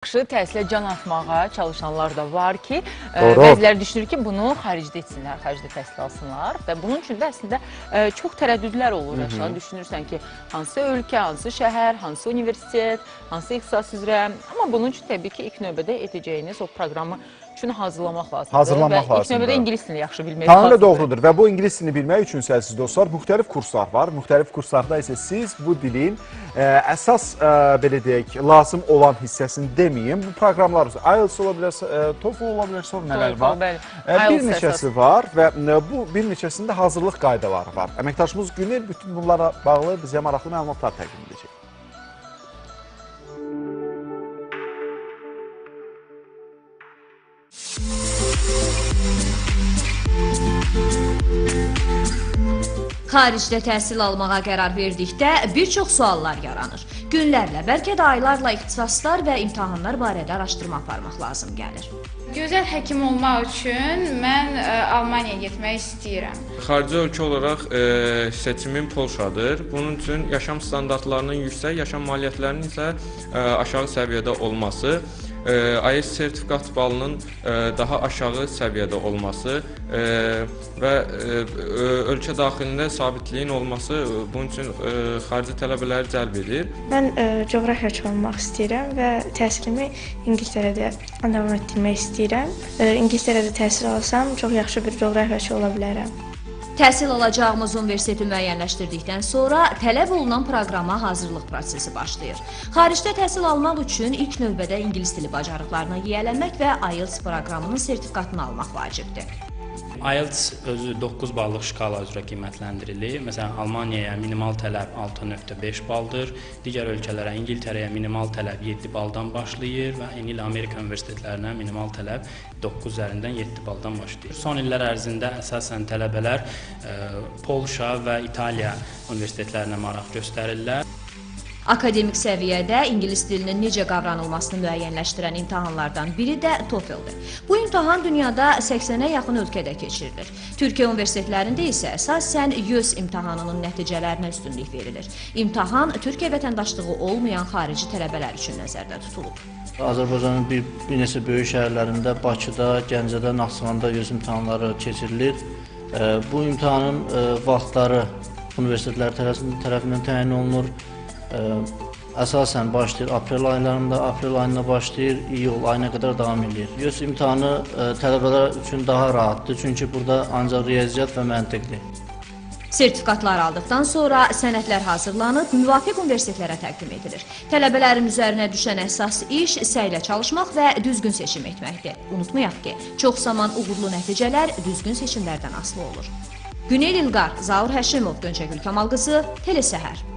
Yaxşı təhsilə can atmağa çalışanlar da var ki, Doğru. bəziləri düşünür ki, bunu xaricdə etsinlər, xaricdə təhsil alsınlar və bunun üçün də əslində çox tərəddüdlər olur. Aşağı düşünürsən ki, hansı ölkə, hansı şəhər, hansı universitet, hansı ixtisas üzrə. Amma bunun üçün təbii ki, ilk növbədə edəcəyiniz o proqramı üçün hazırlamaq lazımdır. Hazırlamaq və ilk lazımdır. növbədə ingilis dilini yaxşı bilmək Tamamilə lazımdır. doğrudur və bu ingilis dilini bilmək üçün əziz dostlar, müxtəlif kurslar var. Müxtəlif kurslarda isə siz bu dilin əsas, belə deyək, lazım olan hissəsini deməyim. Bu proqramlar IELTS ola bilər, TOEFL ola bilər, sonra nələr var? Bir neçəsi var və bu bir neçəsində hazırlıq qaydaları var. Əməkdaşımız Günel bütün bunlara bağlı bizə maraqlı məlumatlar təqdim edəcək. Xaricdə təhsil almağa qərar verdikdə bir çox suallar yaranır. Günlərlə, bəlkə də aylarla ixtisaslar və imtahanlar barədə araşdırma aparmaq lazım gəlir. Gözəl həkim olmaq üçün mən Almaniyaya getmək istəyirəm. Xarici ölkə olaraq seçimim Polşadır. Bunun üçün yaşam standartlarının yüksək, yaşam maliyyətlərinin isə aşağı səviyyədə olması, IELTS sertifikat balının daha aşağı səviyyədə olması və ölkə daxilində sabitliyin olması bunun üçün xarici tələbələri cəlb edir. Mən coğrafiyaçı olmaq istəyirəm və təhsilimi İngiltərədə davam etdirmək istəyirəm. İngiltərədə təhsil alsam çox yaxşı bir coğrafiyaçı ola bilərəm. Təhsil alacağımız universiteti müəyyənləşdirdikdən sonra tələb olunan proqrama hazırlıq prosesi başlayır. Xaricdə təhsil almaq üçün ilk növbədə ingilis dili bacarıqlarına yiyələnmək və IELTS proqramının sertifikatını almaq vacibdir. IELTS özü 9 ballıq şkala üzrə qiymətləndirilir. Məsələn, Almaniyaya minimal tələb 6.5 baldır. Digər ölkələrə, İngiltərəyə minimal tələb 7 baldan başlayır və eyni ilə Amerika universitetlərinə minimal tələb 9 üzərindən 7 baldan başlayır. Son illər ərzində əsasən tələbələr Polşa və İtaliya universitetlərinə maraq göstərirlər. Akademik səviyyədə ingilis dilinin necə qavranılmasını müəyyənləşdirən imtahanlardan biri də TOEFL-dir. Bu imtahan dünyada 80-ə yaxın ölkədə keçirilir. Türkiyə universitetlərində isə əsasən YÖS imtahanının nəticələrinə üstünlük verilir. İmtahan Türkiyə vətəndaşlığı olmayan xarici tələbələr üçün nəzərdə tutulub. Azərbaycanın bir neçə böyük şəhərlərində, Bakıda, Gəncədə, Naxçıvanda YÖS imtahanları keçirilir. Bu imtahanın vaxtları universitetlər tərəfindən təyin olunur. Əsasən başlayır aprel aylarında, aprel ayında başlayır, iyul ayına qədər davam edir. YÖS imtahanı tələbələr üçün daha rahatdır, çünki burada ancaq riyaziyyat və məntiqdir. Sertifikatlar aldıqdan sonra sənədlər hazırlanıb, müvafiq universitetlərə təqdim edilir. Tələbələrin üzərinə düşən əsas iş səylə çalışmaq və düzgün seçim etməkdir. Unutmayaq ki, çox zaman uğurlu nəticələr düzgün seçimlərdən asılı olur. Günel İlqar, Zaur Həşimov, Gönçəgül Kamal qızı, Telesəhər.